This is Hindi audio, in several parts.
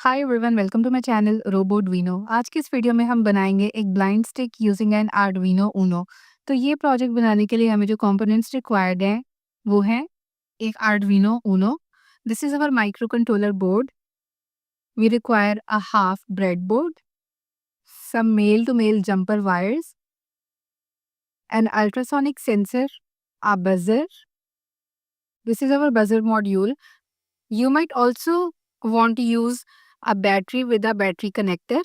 Hi everyone, welcome to my channel रोबोडवीनो। आज की इस वीडियो में हम बनाएंगे एक blind stick using an Arduino Uno. तो ये प्रोजेक्ट बनाने के लिए हमें जो कंपोनेंट्स रिक्वायर्ड हैं वो हैं एक Arduino Uno. This is our microcontroller board. We require a half breadboard, some male to male jumper wires, an ultrasonic sensor, a buzzer. This is our buzzer module. You might also want to use a battery with a battery connector.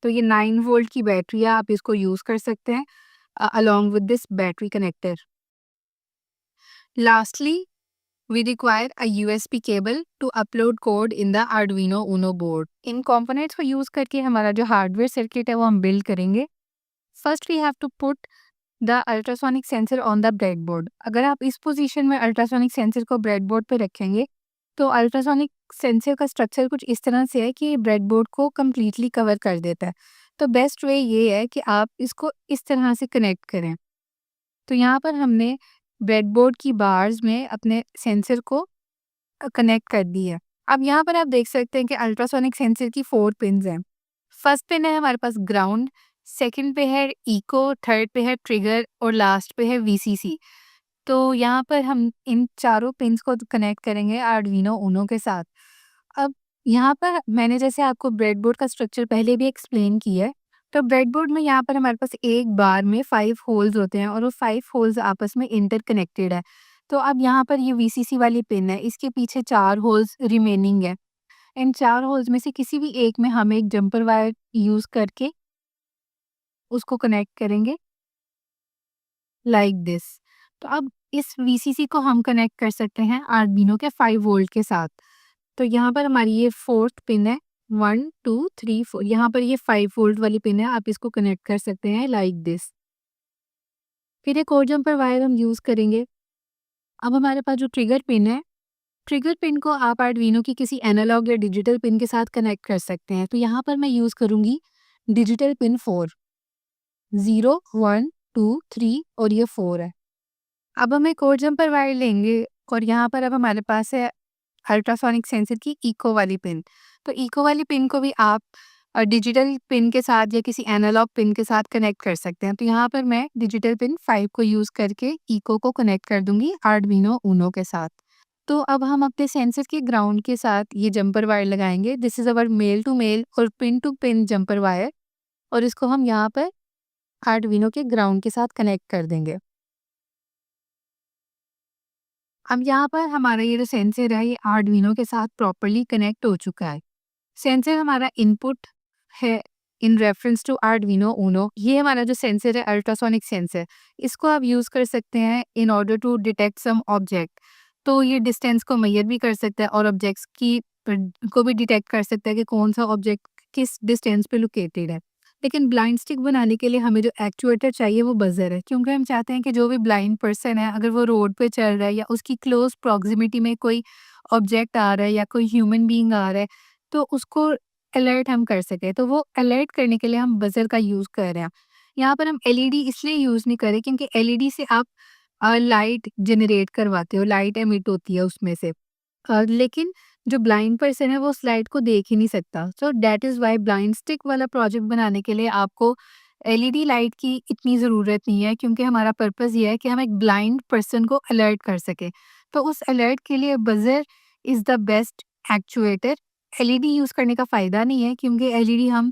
तो ये 9 वोल्ट की बैटरी है, आप इसको यूज़ कर सकते हैं along with this battery connector. Lastly, we require a USB cable to upload code in the Arduino Uno board. In components को यूज़ करके हमारा जो हार्डवेयर सर्किट है वो हम बिल्ड करेंगे. First we have to put the ultrasonic sensor on the breadboard. अगर आप इस पोजीशन में अल्ट्रासोनिक सेंसर को ब्रेडबोर्ड पे रखेंगे तो अल्ट्रासोनिक सेंसर का स्ट्रक्चर कुछ इस तरह से है कि ये ब्रेडबोर्ड को कम्प्लीटली कवर कर देता है. तो बेस्ट वे ये है कि आप इसको इस तरह से कनेक्ट करें. तो यहाँ पर हमने ब्रेडबोर्ड की बार्स में अपने सेंसर को कनेक्ट कर दी है. अब यहाँ पर आप देख सकते हैं कि अल्ट्रासोनिक सेंसर की 4 पिन्स हैं. फर्स्ट पिन है हमारे पास ग्राउंड, सेकंड पे है इको, थर्ड पे है ट्रिगर और लास्ट पे है वीसीसी. तो यहाँ पर हम इन चारों पिन्स को कनेक्ट करेंगे आर्डुइनो ऊनो के साथ. अब यहाँ पर मैंने जैसे आपको ब्रेडबोर्ड का स्ट्रक्चर पहले भी एक्सप्लेन किया है. तो ब्रेडबोर्ड में यहाँ पर हमारे पास एक बार में 5 होल्स होते हैं और वो 5 होल्स आपस में इंटरकनेक्टेड है. तो अब यहाँ पर ये वीसीसी वाली पिन है, इसके पीछे 4 होल्स रिमेनिंग है. इन 4 होल्स में से किसी भी एक में हम एक जंपर वायर यूज़ करके उसको कनेक्ट करेंगे लाइक दिस. तो अब इस वीसीसी को हम कनेक्ट कर सकते हैं आर्डुइनो के 5 वोल्ट के साथ. तो यहाँ पर हमारी ये 4th पिन है, 1 2 3 4. यहाँ पर ये 5 वोल्ट वाली पिन है, आप इसको कनेक्ट कर सकते हैं लाइक दिस. फिर एक और जंपर वायर हम यूज़ करेंगे. अब हमारे पास जो ट्रिगर पिन है, ट्रिगर पिन को आप आर्डुइनो की किसी एनालॉग या डिजिटल पिन के साथ कनेक्ट कर सकते हैं. तो यहाँ पर मैं यूज़ करूँगी डिजिटल पिन 4. 0 1 2 3 और ये 4 है. अब हम एक और जंपर वायर लेंगे और यहाँ पर अब हमारे पास है अल्ट्रासोनिक सेंसर की इको वाली पिन. तो इको वाली पिन को भी आप डिजिटल पिन के साथ या किसी एनालॉग पिन के साथ कनेक्ट कर सकते हैं. तो यहाँ पर मैं डिजिटल पिन 5 को यूज़ करके इको को कनेक्ट कर दूंगी आर्डुइनो ऊनो के साथ. तो अब हम अपने सेंसर के ग्राउंड के साथ ये जंपर वायर लगाएंगे. This is our male to male और pin to pin jumper wire और इसको हम यहाँ पर आर्डुइनो के ग्राउंड के साथ कनेक्ट कर देंगे. अब यहाँ पर हमारा ये जो सेंसर है ये आर्डुइनो के साथ प्रॉपर्ली कनेक्ट हो चुका है. सेंसर हमारा इनपुट है in reference to Arduino Uno. ये हमारा जो सेंसर है अल्ट्रासोनिक सेंसर, इसको आप यूज़ कर सकते हैं in order to detect some object. तो ये डिस्टेंस को मेजर भी कर सकता है और ऑब्जेक्ट्स की को भी डिटेक्ट कर सकता है कि कौन सा ऑब्जेक्ट किस डिस्टेंस पे लोकेटेड है. लेकिन ब्लाइंड स्टिक बनाने के लिए हमें जो एक्चुएटर चाहिए वो बजर है, क्योंकि हम चाहते हैं कि जो भी ब्लाइंड पर्सन है अगर वो रोड पे चल रहा है या उसकी क्लोज प्रॉक्सिमिटी में कोई ऑब्जेक्ट आ रहा है या कोई ह्यूमन बीइंग आ रहा है तो उसको अलर्ट हम कर सकें. तो वो अलर्ट करने के लिए हम बजर का यूज़ कर रहे हैं. यहाँ पर हम एलईडी इसलिए यूज़ नहीं करें क्योंकि एलईडी से आप लाइट जनरेट करवाते हो, लाइट एमिट होती है उसमें से. लेकिन जो ब्लाइंड पर्सन है वो उस लाइट को देख ही नहीं सकता. So that is why blind stick वाला प्रोजेक्ट बनाने के लिए आपको एलईडी लाइट की इतनी ज़रूरत नहीं है, क्योंकि हमारा पर्पस ये है कि हम एक ब्लाइंड पर्सन को अलर्ट कर सकें. तो उस अलर्ट के लिए buzzer is the best actuator. LED use करने का फ़ायदा नहीं है क्योंकि एलईडी हम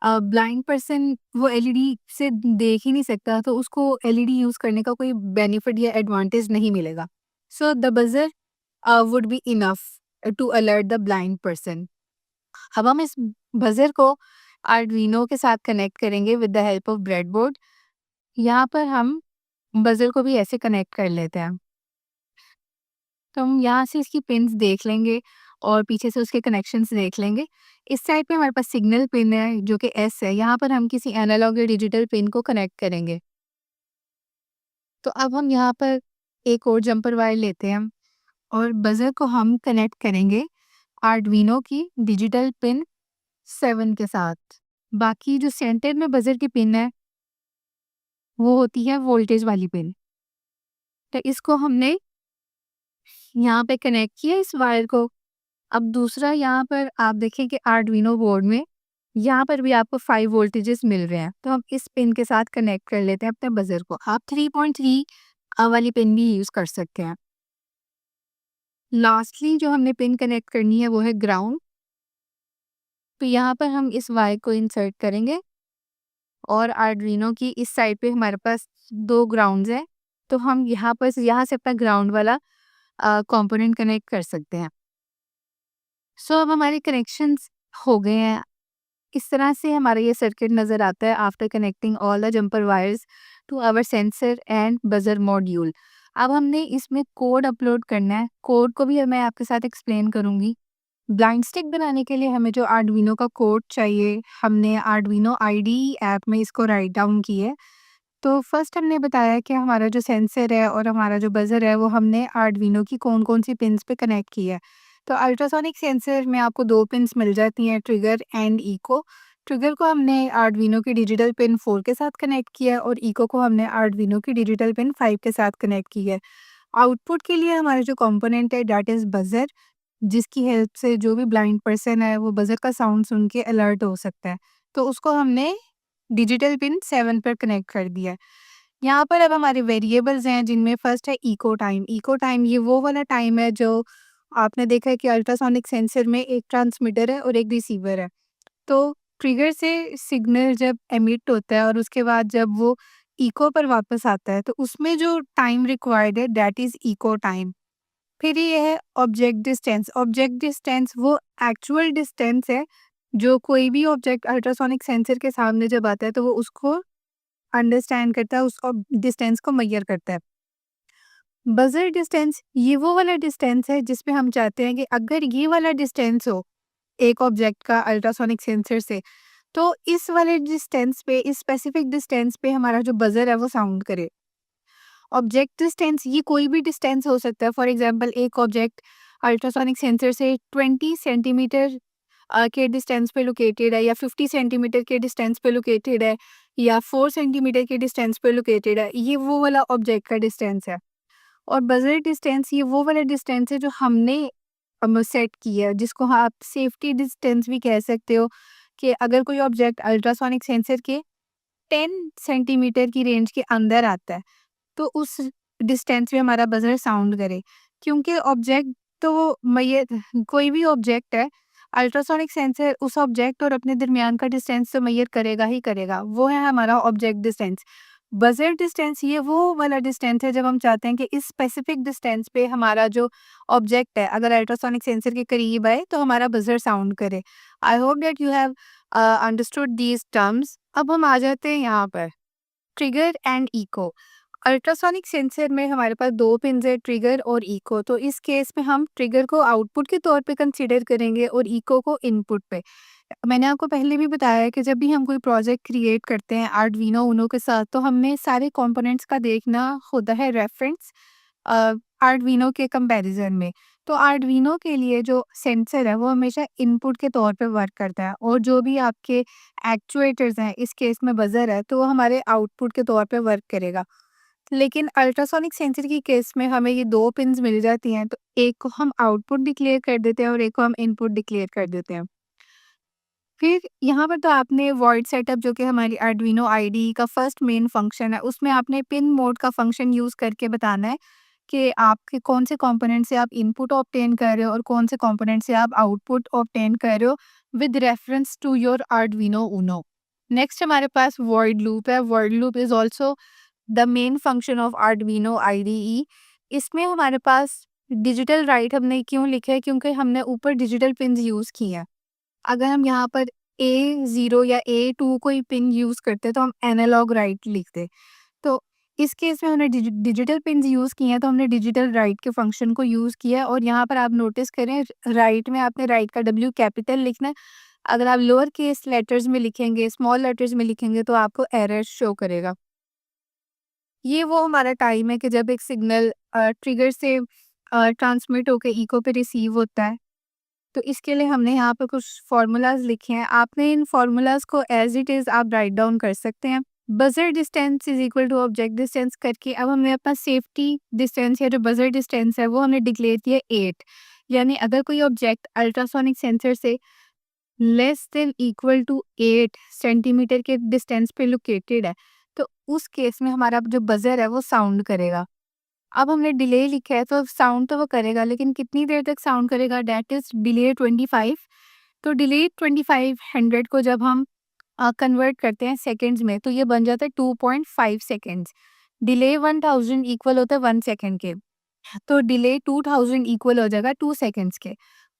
ब्लाइंड पर्सन वो एलईडी से देख ही नहीं सकता, तो उसको एलईडी यूज़ करने का कोई बेनिफिट या एडवांटेज नहीं मिलेगा. So the buzzer would be enough to alert the blind person. अब हम इस बजर को आर्डुइनो के साथ कनेक्ट करेंगे with the help of breadboard. यहाँ पर हम बजर को भी ऐसे कनेक्ट कर लेते हैं. तो हम यहाँ से इसकी पिन्स देख लेंगे और पीछे से उसके कनेक्शंस देख लेंगे. इस साइड पे हमारे पास सिग्नल पिन है जो कि एस है. यहाँ पर हम किसी एनालॉग या डिजिटल पिन को कनेक्ट करेंगे. तो अब हम यहाँ पर एक और जंपर वायर लेते हैं और बजर को हम कनेक्ट करेंगे आर्डुइनो की डिजिटल पिन 7 के साथ. बाकी जो सेंटर में बजर की पिन है वो होती है वोल्टेज वाली पिन. तो इसको हमने यहाँ पे कनेक्ट किया इस वायर को अब दूसरा यहाँ पर आप देखें कि आर्डुइनो बोर्ड में यहाँ पर भी आपको 5 वोल्टेजेस मिल रहे हैं, तो हम इस पिन के साथ कनेक्ट कर लेते हैं अपने बजर को। आप 3.3 वाली पिन भी यूज़ कर सकते हैं। लास्टली जो हमने पिन कनेक्ट करनी है वो है ग्राउंड। तो यहाँ पर हम इस वायर को इंसर्ट करेंगे और आर्डुइनो की इस साइड पे हमारे पास 2 ग्राउंड्स हैं, तो हम यहाँ से अपना ग्राउंड वाला कंपोनेंट कनेक्ट कर सकते हैं। सो अब हमारे कनेक्शंस हो गए हैं। इस तरह से हमारा ये सर्किट नज़र आता है after connecting all the jumper wires to our sensor and buzzer module. अब हमने इसमें कोड अपलोड करना है। कोड को भी मैं आपके साथ एक्सप्लेन करूँगी। ब्लाइंड स्टिक बनाने के लिए हमें जो आर्डुइनो का कोड चाहिए, हमने आर्डुइनो आईडीई ऐप में इसको राइट डाउन किया है। तो फर्स्ट हमने बताया कि हमारा जो सेंसर है और हमारा जो बजर है वो हमने आर्डुइनो की कौन-कौन सी पिन्स पे कनेक्ट किया है। तो अल्ट्रासोनिक सेंसर में आपको 2 पिन्स मिल जाती हैं, ट्रिगर एंड इको। ट्रिगर को हमने आर्डुइनो की डिजिटल पिन 4 के साथ कनेक्ट किया है और इको को हमने आर्डुइनो की डिजिटल पिन 5 के साथ कनेक्ट किया है। आउटपुट के लिए हमारा जो कंपोनेंट है दैट इज़ बजर, जिसकी हेल्प से जो भी ब्लाइंड पर्सन है वो बजर का साउंड सुन के अलर्ट हो सकता है। तो उसको हमने डिजिटल पिन 7 पर कनेक्ट कर दिया है। यहाँ पर अब हमारे वेरिएबल्स हैं जिनमें फर्स्ट है इको टाइम। इको टाइम ये वो वाला टाइम है जो आपने देखा है कि अल्ट्रासोनिक सेंसर में एक ट्रांसमीटर है और एक रिसीवर है। तो ट्रिगर से सिग्नल जब एमिट होता है और उसके बाद जब वो इको पर वापस आता है तो उसमें जो टाइम रिक्वायर्ड है दैट इज़ इको टाइम। फिर ये है ऑब्जेक्ट डिस्टेंस। ऑब्जेक्ट डिस्टेंस वो एक्चुअल डिस्टेंस है जो कोई भी ऑब्जेक्ट अल्ट्रासोनिक सेंसर के सामने जब आता है तो वो उसको अंडरस्टैंड करता है, उस डिस्टेंस को मेजर करता है। बजर डिस्टेंस ये वो वाला डिस्टेंस है जिसमें हम चाहते हैं कि अगर ये वाला डिस्टेंस हो एक ऑब्जेक्ट का अल्ट्रासोनिक सेंसर से, तो इस वाले डिस्टेंस पे, इस स्पेसिफिक डिस्टेंस पे हमारा जो बजर है वो साउंड करे। ऑब्जेक्ट डिस्टेंस ये कोई भी डिस्टेंस हो सकता है। फॉर एग्जांपल एक ऑब्जेक्ट अल्ट्रासोनिक सेंसर से 20 सेंटीमीटर के डिस्टेंस पे लोकेटेड है या 50 सेंटीमीटर के डिस्टेंस पे लोकेटेड है या 4 सेंटीमीटर के डिस्टेंस पे लोकेटेड है, ये वो वाला ऑब्जेक्ट का डिस्टेंस है। और बजर डिस्टेंस ये वो वाला डिस्टेंस है जो हमने सेट किया है, जिसको आप सेफ्टी डिस्टेंस भी कह सकते हो कि अगर कोई ऑब्जेक्ट अल्ट्रासोनिक सेंसर के 10 सेंटीमीटर की रेंज के अंदर आता है तो उस डिस्टेंस में हमारा बजर साउंड करे। क्योंकि ऑब्जेक्ट तो ये कोई भी ऑब्जेक्ट है, अल्ट्रासोनिक सेंसर उस ऑब्जेक्ट और अपने दरमियान का डिस्टेंस तो मेजर करेगा ही करेगा, वो है हमारा ऑब्जेक्ट डिस्टेंस। बजर डिस्टेंस ये वो वाला डिस्टेंस है जब हम चाहते हैं कि इस स्पेसिफिक डिस्टेंस पे हमारा जो ऑब्जेक्ट है अगर अल्ट्रासोनिक सेंसर के करीब आए तो हमारा बजर साउंड करे। I hope that you have understood these terms. अब हम आ जाते हैं यहाँ पर trigger and echo. Ultrasonic sensor में हमारे पास 2 पिन्स है, ट्रिगर और इको। तो इस केस में हम ट्रिगर को आउटपुट के तौर पे कंसीडर करेंगे और इको को इनपुट पे। मैंने आपको पहले भी बताया है कि जब भी हम कोई प्रोजेक्ट क्रिएट करते हैं आर्डुइनो ऊनो के साथ तो हमें सारे कंपोनेंट्स का देखना होता है रेफरेंस आर्डुइनो के कंपैरिजन में। तो आर्डुइनो के लिए जो सेंसर है वो हमेशा इनपुट के तौर पे वर्क करता है और जो भी आपके एक्चुएटर्स हैं, इस केस में बजर है, तो वो हमारे आउटपुट के तौर पे वर्क करेगा। लेकिन अल्ट्रासोनिक सेंसर की केस में हमें ये 2 पिन्स मिल जाती हैं, तो एक को हम आउटपुट डिक्लेयर कर देते हैं और एक को हम इनपुट डिक्लेयर कर देते हैं। फिर यहाँ पर तो आपने वॉइड सेटअप जो कि हमारी आर्डुइनो आईडीई का फर्स्ट मेन फंक्शन है, उसमें आपने पिन मोड का फंक्शन यूज़ करके बताना है कि आपके कौन से कंपोनेंट से आप इनपुट ऑब्टेन कर रहे हो और कौन से कंपोनेंट से आप आउटपुट ऑब्टेन कर रहे हो with reference to your Arduino Uno. Next हमारे पास वॉइड लूप है। Void loop is also the main function of Arduino IDE. इसमें हमारे पास डिजिटल राइट हमने क्यों लिखा है, क्योंकि हमने ऊपर डिजिटल पिन्स यूज़ किए हैं। अगर हम यहाँ पर A0 या A2 कोई पिन यूज़ करते तो हम एनालॉग राइट लिखते। तो इस केस में हमने डिजिटल पिन्स यूज़ किए हैं तो हमने डिजिटल राइट के फंक्शन को यूज़ किया है और यहाँ पर आप नोटिस करें राइट में आपने राइट का W कैपिटल लिखना है। अगर आप लोअर केस लेटर्स में लिखेंगे, स्मॉल लेटर्स में लिखेंगे तो आपको एरर शो करेगा। ये वो हमारा टाइम है कि जब एक सिग्नल ट्रिगर से ट्रांसमिट होके इको पे रिसीव होता है। तो इसके लिए हमने यहाँ पे कुछ फार्मूलाज लिखे हैं। आपने इन फार्मूलाज को एज इट इज़ आप राइट डाउन कर सकते हैं। Buzzer distance is equal to object distance करके अब हमने अपना सेफ्टी डिस्टेंस या जो बजर डिस्टेंस है वो हमने डिक्लेयर किया 8। यानी अगर कोई ऑब्जेक्ट अल्ट्रासोनिक सेंसर से less than equal to 8 centimetre के डिस्टेंस पे लोकेटेड है, तो उस केस में हमारा जो बजर है वो साउंड करेगा। अब हमने डिले लिखा है तो साउंड तो वो करेगा, लेकिन कितनी देर तक साउंड करेगा, दैट इज डिले 25। तो डिले 2500 को जब हम कन्वर्ट करते हैं सेकेंड्स में, तो ये बन जाता है 2.5 सेकेंड्स। डिले 1000 इक्वल होता है 1 सेकेंड के, तो डिले 2000 इक्वल हो जाएगा 2 सेकेंड्स के,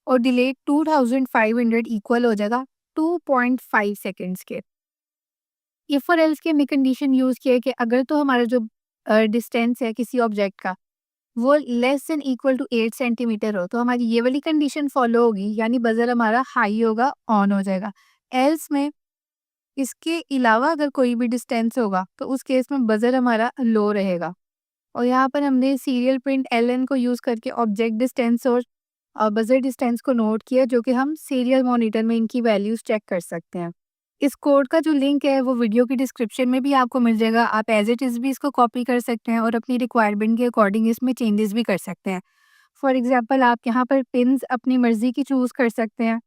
और डिले 2500 इक्वल हो जाएगा 2.5 सेकेंड्स के। इफ और एल्स के हमने कंडीशन यूज किया है कि अगर तो हमारा जो डिस्टेंस है किसी ऑब्जेक्ट का वो less than equal to 8 centimetre हो, तो हमारी ये वाली कंडीशन फॉलो होगी, यानी बजर हमारा हाई होगा, ऑन हो जाएगा। एल्स में इसके अलावा अगर कोई भी डिस्टेंस होगा तो उस केस में बजर हमारा लो रहेगा। और यहाँ पर हमने सीरियल प्रिंट एल को यूज़ करके ऑब्जेक्ट डिस्टेंस और बजर डिस्टेंस को नोट किया, जो कि हम सीरियल मॉनिटर में इनकी वैल्यूज चेक कर सकते हैं। इस कोड का जो लिंक है वो वीडियो की डिस्क्रिप्शन में भी आपको मिल जाएगा। आप एज इट इज़ भी इसको कॉपी कर सकते हैं और अपनी रिक्वायरमेंट के अकॉर्डिंग इसमें चेंजेस भी कर सकते हैं। फॉर एग्जांपल आप यहाँ पर पिन्स अपनी मर्ज़ी की चूज़ कर सकते हैं।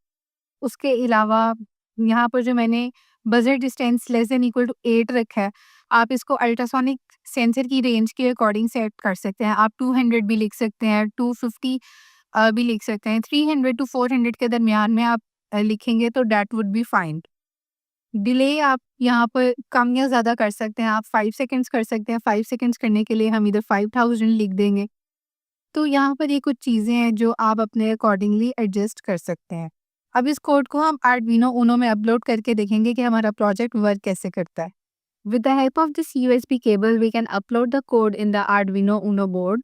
उसके अलावा यहाँ पर जो मैंने buzzer distance less than equal to 8 रखा है, आप इसको अल्ट्रासोनिक सेंसर की रेंज के अकॉर्डिंग सेट कर सकते हैं। आप 200 भी लिख सकते हैं, 250 भी लिख सकते हैं। 300 टू 400 के दरमियान में आप लिखेंगे तो that would be fine. Delay आप यहाँ पर कम या ज़्यादा कर सकते हैं, आप 5 सेकंड्स कर सकते हैं। 5 सेकंड्स करने के लिए हम इधर 5000 लिख देंगे। तो यहाँ पर ये कुछ चीज़ें हैं जो आप अपने अकॉर्डिंगली एडजस्ट कर सकते हैं। अब इस कोड को हम आर्डुइनो ऊनो में अपलोड करके देखेंगे कि हमारा प्रोजेक्ट वर्क कैसे करता है। With the help of this USB cable, we can upload the code in the Arduino Uno board.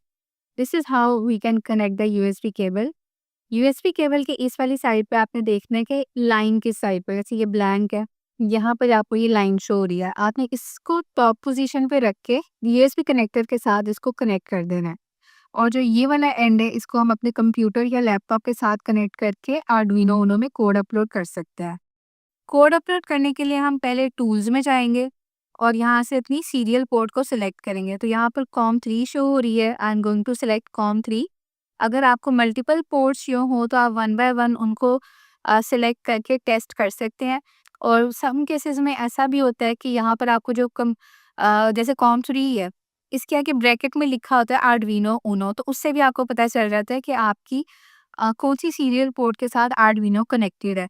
This is how we can connect the USB cable. USB cable के इस वाली साइड पे आपने देखना है कि लाइन किस साइड पे, जैसे ये ब्लैंक है, यहाँ पर आपको ये लाइन शो हो रही है। आपने इसको टॉप पोजीशन पे रख के USB कनेक्टर के साथ इसको कनेक्ट कर देना है, और जो ये वाला एंड है इसको हम अपने कंप्यूटर या लैपटॉप के साथ कनेक्ट करके आर्डुइनो उनो में कोड अपलोड कर सकते हैं। कोड अपलोड करने के लिए हम पहले टूल्स में जाएंगे और यहाँ से अपनी सीरियल पोर्ट को सिलेक्ट करेंगे। तो यहाँ पर COM3 शो हो रही है, I am going to select COM3। अगर आपको मल्टीपल पोर्ट्स शो हो तो आप 1 बाय 1 उनको सिलेक्ट करके टेस्ट कर सकते हैं। और सम केसेस में ऐसा भी होता है कि यहाँ पर आपको जो जैसे COM3 है, इसके आगे ब्रैकेट में लिखा होता है आर्डुइनो उनो, तो उससे भी आपको पता चल जाता है कि आपकी कौन सी सीरियल पोर्ट के साथ आर्डुइनो कनेक्टेड है।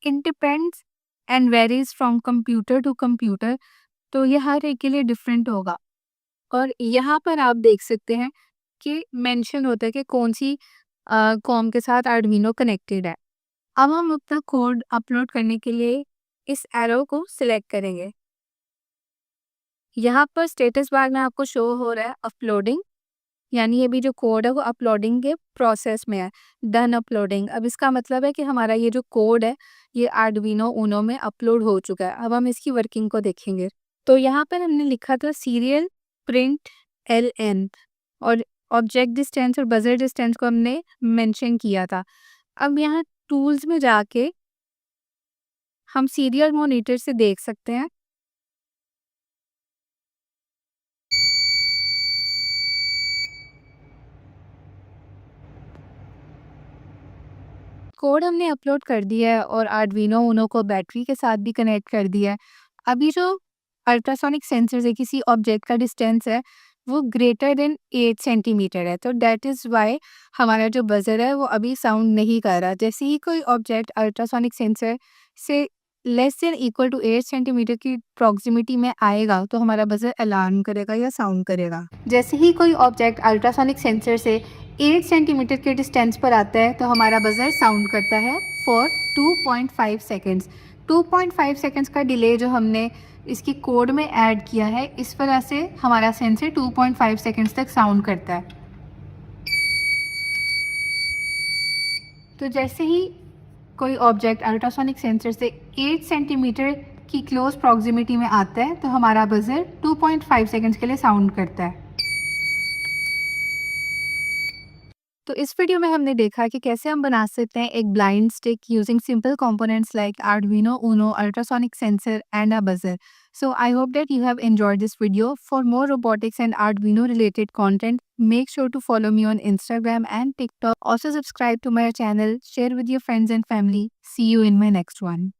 It depends and varies from computer to computer, तो ये हर एक के लिए डिफरेंट होगा। और यहाँ पर आप देख सकते हैं कि मेंशन होता है कि कौन सी कॉम के साथ आर्डुइनो कनेक्टेड है। अब हम अपना कोड अपलोड करने के लिए इस एरो को सिलेक्ट करेंगे। यहाँ पर स्टेटस बार में आपको शो हो रहा है अपलोडिंग, यानी ये भी जो कोड है वो अपलोडिंग के प्रोसेस में है, डन अपलोडिंग। अब इसका मतलब है कि हमारा ये जो कोड है ये आर्डुइनो उनो में अपलोड हो चुका है। अब हम इसकी वर्किंग को देखेंगे। तो यहाँ पर हमने लिखा था सीरियल प्रिंट LN, और ऑब्जेक्ट डिस्टेंस और बजर डिस्टेंस को हमने मेंशन किया था। अब यहाँ टूल्स में जाके हम सीरियल मॉनिटर से देख सकते हैं कोड हमने अपलोड कर दिया है और आर्डुइनो उनो को बैटरी के साथ भी कनेक्ट कर दिया है। अभी जो अल्ट्रासोनिक सेंसर से किसी ऑब्जेक्ट का डिस्टेंस है वो ग्रेटर देन 8 सेंटीमीटर है, तो दैट इज़ वाई हमारा जो बजर है वो अभी साउंड नहीं कर रहा। जैसे ही कोई ऑब्जेक्ट अल्ट्रासोनिक सेंसर से less than equal to 8 centimetre की प्रॉक्सिमिटी में आएगा तो हमारा बजर अलार्म करेगा या साउंड करेगा। जैसे ही कोई ऑब्जेक्ट अल्ट्रासोनिक सेंसर से 8 सेंटीमीटर के डिस्टेंस पर आता है तो हमारा बजर साउंड करता है फॉर 2.5 सेकेंड्स। 2.5 सेकेंड्स का डिले जो हमने इसकी कोड में ऐड किया है, इस वजह से हमारा सेंसर 2.5 सेकेंड्स तक साउंड करता है। तो जैसे ही कोई ऑब्जेक्ट अल्ट्रासोनिक सेंसर से 8 सेंटीमीटर की क्लोज प्रॉक्सिमिटी में आता है तो हमारा बजर 2.5 सेकेंड्स के लिए साउंड करता है। तो इस वीडियो में हमने देखा कि कैसे हम बना सकते हैं एक blind stick using simple components like Arduino Uno, ultrasonic sensor and a buzzer. So I hope that you have enjoyed this video. For more robotics and Arduino related content, make sure to follow me on Instagram and TikTok. Also subscribe to my channel, share with your friends and family. See you in my next one.